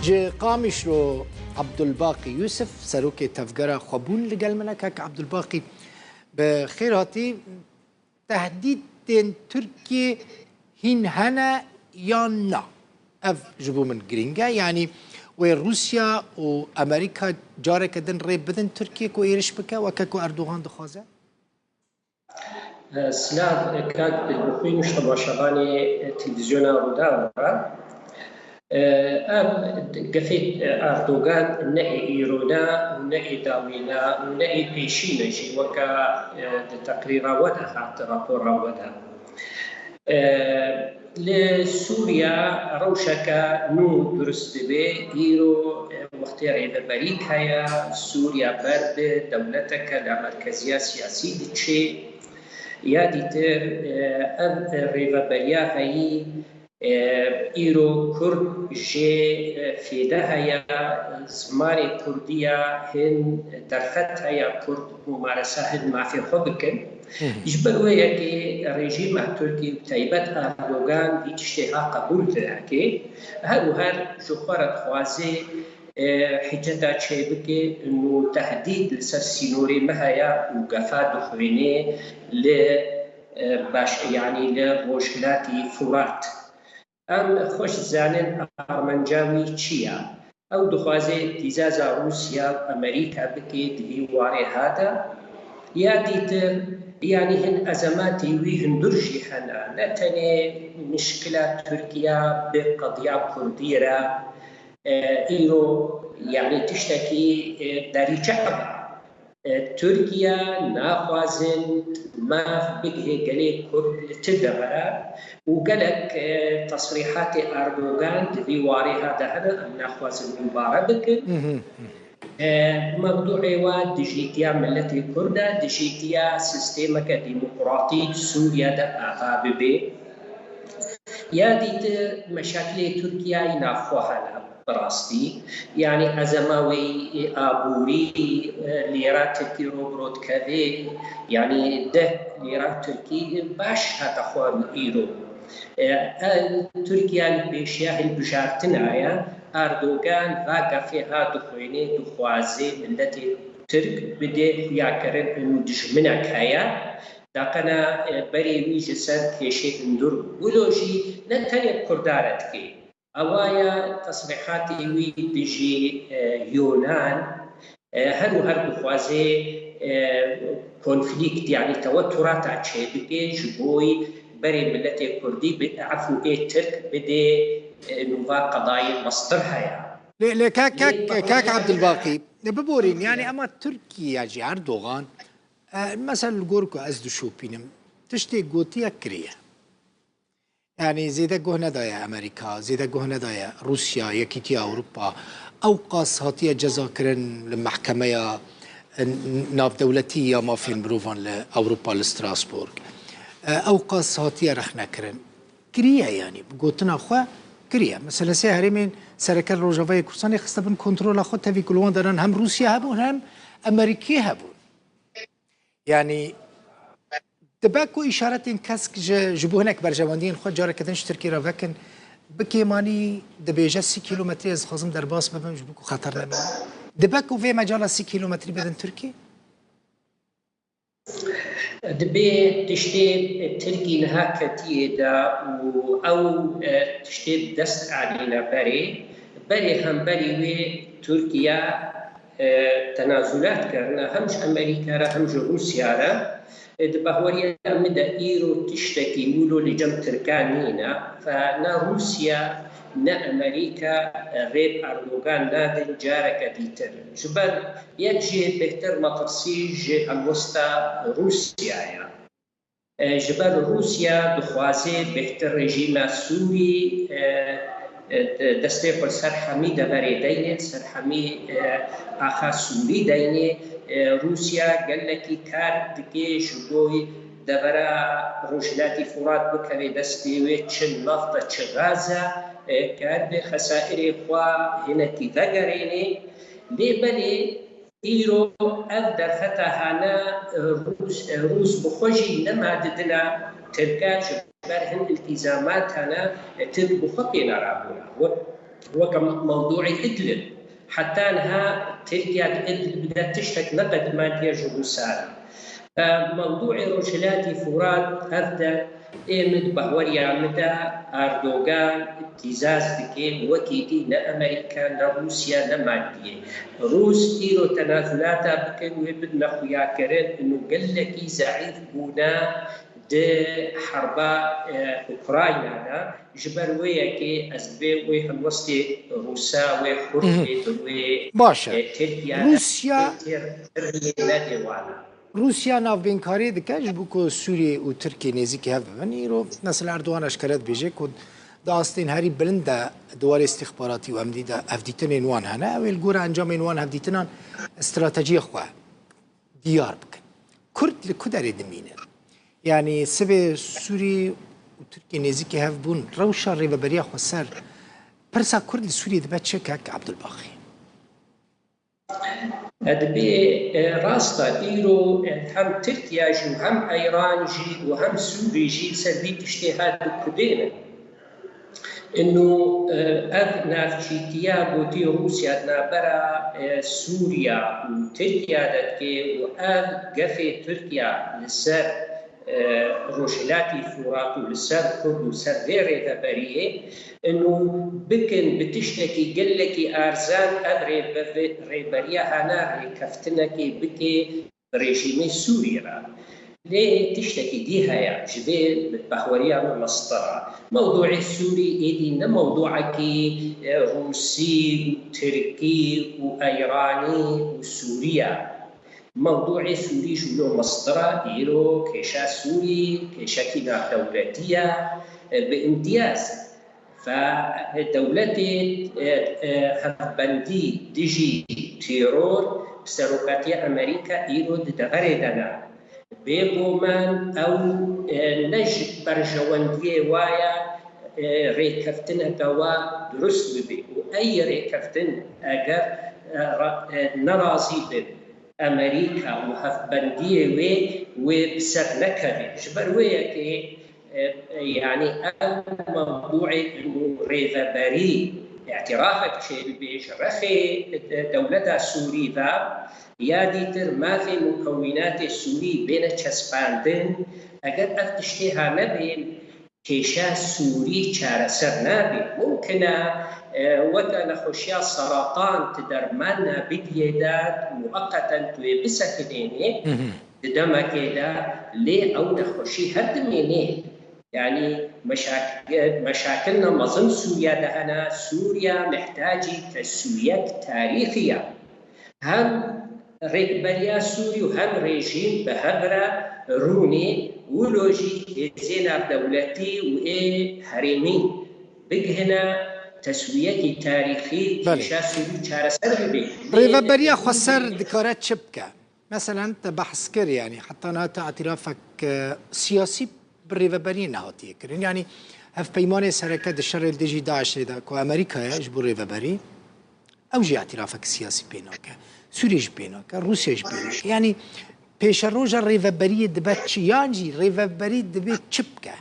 جي قامش رو عبد الباقي يوسف سروكي تفجرة خبون لقال منك عبد الباقي بخيراتي تهديد تركي هين هنا يانا اف جبو من جرينجا يعني وروسيا وامريكا جارك دن ريب بدن تركيا كو ايرش بكا وكاكو اردوغان دخوازه سلاف كاك بالبخوي مش تماشاغاني تلفزيونا رودا قفيت أردوغان نهي إيرونا ونهي داوينا ونهي بيشينا جي وكا تقريرا ودا حتى رابورا ودا لسوريا روشكا نو درست بي إيرو مختاري ببريك هيا سوريا برد دولتك لمركزية سياسي دي ياديتر الريفابريا هي إيرو كرد جي فيدا هيا زماري كردية هن درفت هيا كرد ممارسة هن ما في حبكن يجبروا يكي ريجيم التركي بتايبت أردوغان دي تشتها قبول تلاكي هر جوخارة خوازي حجتا شيبكي انه تهديد لسر سينوري مهيا وقفا دخويني باش يعني لروجلاتي فرات ام خوش زانن ارمنجاوي تشيا او دخوازي تيزازا روسيا امريكا بكي ديواري هذا يا ديتر يعني هن ازماتي ويهن درجي حنا نتني مشكلة تركيا بقضية كرديرة إيرو يعني تشتكي دريجة تركيا ناخوازن ما بقه قليل كرد تدبرا وقالك تصريحات أردوغان في واري هذا هذا ناخوازن مبارك موضوعي واد ديجيتيا ملتي كردا ديجيتيا سيستيمك ديمقراطي سوريا دا أغاببي يا ديت مشاكل تركيا ناخوها براستي يعني أزماوي آبوري ليرات تركي روبروت كذي يعني ده ليرات تركي باش هتخوان إيرو تركيا البيشيا البجارتنايا أردوغان واقفها دخويني دخوازي التي ترك بدي يعكرن إنه دجمنك هيا داقنا بري ويجي سر كيشي اندور ولوجي نتاني كردارتكي أوايا تصريحاتي وي بيجي يونان هر بخوازي كونفليكت يعني توترات عشي بكي جبوي بري ملتي كردي عفو ايه ترك بدي نوفا قضايا مصدرها يعني كاك عبد الباقي ببورين يعني اما تركيا جي اردوغان مثلا الجوركو أزدو شوبينم تشتي قوتيا كريه يعني زيدا جهنا دايا أمريكا زيدا جهنا دايا روسيا يكيتيا أوروبا أوقاس هاتيا جزاكرن للمحكمة ناف دولتية ما في بروفان لأوروبا لستراسبورغ أوقاس هاتيا رحنا كرن كريه يعني قوتنا أخوة كريه مثلا سهري من سركال روجافاي كورساني خستبن كنترول أخوة تفي كلوان دارن هم روسيا هبون هم أمريكي هبون يعني تباكو إشارات كاسك جبو هناك برجواندين خود جارة كدنش تركي رافاكن بكيماني دبيجا 6 كيلومتر از خازم در باس ببن جبوكو خطر نمي دباكو في مجال 6 كيلومتر بدن تركي دبي تشتي تركي لها كتيدا أو تشتي دست علينا بري هم بري وي تركيا تنازلات كرنا همش أمريكا همش روسيا دبهوريا مدى إيرو تشتكي مولو لجم تركانينا فنا روسيا نا أمريكا ريب أردوغان نادن جارك ديتر جبر يجي بهتر مقصيج الوسطى روسيا يعني جبر روسيا دخوازي بهتر رجيم سوري دسته پر سرحمی دبری دینه سرحمی آخا سوری دینه روسیا گلکی کار دکی شبوی دبرا روشلاتی فرات بکوی دسته و چن نفط چه غازه کار به خسائر خوا هنکی دگرینه لیبلی ایرو اف در فتحانا روس بخوشی نماددنا ترکاش برهن التزامات هنا ترك بخطي نرابونا هو موضوع إدلب، حتى أنها تركيا إدلب بدها تشتك نقد مادية جلوسات. موضوع روشلاتي فرات هذا إيمد بهوريا مدى أردوغان ابتزاز بكي وكيدي نا أمريكا نا روسيا نا مادية. روس إيرو تنازلاتا بكي ويبدنا خويا كرين إنه قال لكي ضعيف بونا دي حربا أوكراينا دا جبر ويكي أزبي ويحن وسط روسا ويحرفت باشا روسيا نافبینکاری دکه جبو که سوریه و ترکیه نزدیکی هفته رو مثلا اردوغان اشکالات بیجه که داستین هری بلند دوار استخباراتی و همدیده هفدیتن انوان هنه اول گوره انجام انوان هفدیتنان استراتژی خواه دیار بکن کرد لکدر دمینه يعني سبب سوري وتركيا نزيكي هاف بون روشا ريفا بريا خسر برسا كرد لسوريا دبات شكاك عبد الباقي دبي راستا إيرو هم تركيا جي وهم إيران جي وهم سوري جي سلبي اجتهاد كدينا إنه نافشيتيا بوتي روسيا نابرا سوريا وتركيا دتكي قفي تركيا لسر روشلاتي فوراتو لسر كرد وسر غير ذبريه انه بكن بتشتكي قلكي ارزان ابري ريبريا هنا ريكفتنكي بكي ريجيمي سوريا ليه تشتكي دي هيا جبال بتبحوريا مسطرة موضوع السوري ايدي موضوعك روسي وتركي وايراني وسوريا موضوع سوري جلو مسطرة إيرو كيشا سوري كيشا كنا دولتية بامتياز فدولتي هفبندي ديجي تيرور بسروقاتية أمريكا إيرو دغردنا بيبومان أو نج برجواندية وايا ريكفتن كوا درست ببي وأي ريكفتن أجر نرازي ببي أمريكا وهفبندية وبسر نكبي جبر وياكي يعني موضوع إنه ريفابري اعترافك شيء بيش رخي دولة سوري ذا يا ديتر ما في مكونات السوري بين تشسباندن أجر أفتشتها نبين كيشا سوري شارسر نابي ممكن وكان خشيا سرطان تدرمانا بديدات مؤقتا تويبسا كديني دما كده ليه أو نخشي هدميني يعني مشاكلنا مظن سوريا دهنا سوريا محتاجة تسوية تاريخية هم ريكبريا سوري وهم ريجيم بهبرة روني ولوجي زينب دولتي وإيه هريمي بقهنا تسوية تاريخي كيشا سوري شارسر بي ريفابريا خسر دكارات شبكة مثلا انت بحث كر يعني حتى انا اعترافك سياسي بالريفابريا نهاتي كرين يعني هف بيمان سركات الشر الديجي داعش دا كو امريكا يجبر ريفابري او جي اعترافك سياسي بينك سوريا بينك روسيا بينك يعني بيش الروجا الريفابريا دبات يانجي ريفابري دبات شبكة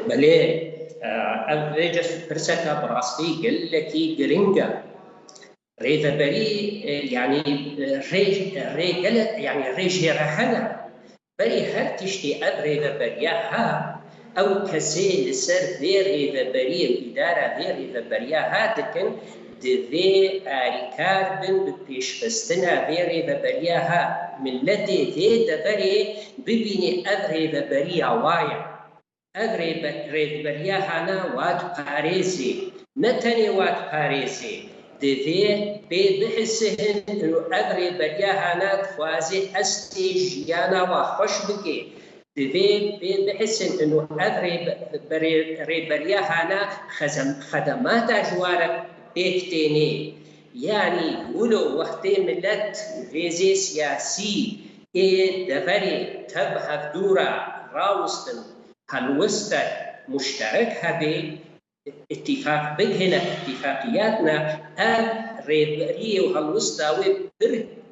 بلي أفريجس برسكا براستي قل لكي جرينجا ريفابري يعني ريج رهنا بري هر تشتي أب ريفابريا ها أو كسي لسر ذي ريفابريا الإدارة ذي ريفابريا ها دكن ذي آريكار بن ببيش فستنا ذي ريفابريا ها من لدي ذي دبري ببيني أب ريفابريا وايا أب ريفابريا هانا وات باريزي نتني وات باريزي دفي بحسهن انه اغري برياهانا خوازي استي جيانا وخوش بكي دفي بحسن انه اغري برياهانا خدمات جوارك بيكتيني يعني ولو وقتي ملت فيزي سياسي دفري تبهف دورا راوستن هالوسط مشترك هبي اتفاق بهنا اتفاقياتنا ريبريه وهالوسطاوي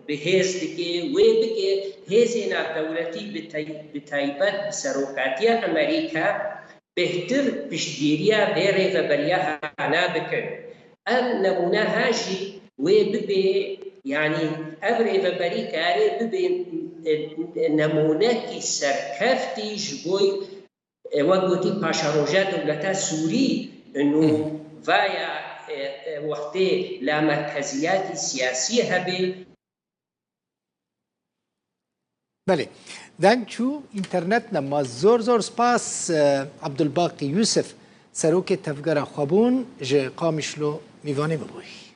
بهيزتكي وبكي هيزينا دولتي بتايبات بسروقاتيا أمريكا بهتر پشتگیریه به ریوبریه هانا بکن ام نمونه هاجی و ببی يعني أبري فبري كاري ببي نمونه كي سركفتي جبوي وقوتي باشا روجا دولتا سوري إنه فايا وقتي لا مركزيات سياسية هبي. بله دانچو اینترنت نما زور سپاس عبدالباقی یوسف سروک تفگر خوابون جه قامشلو میوانه ببوی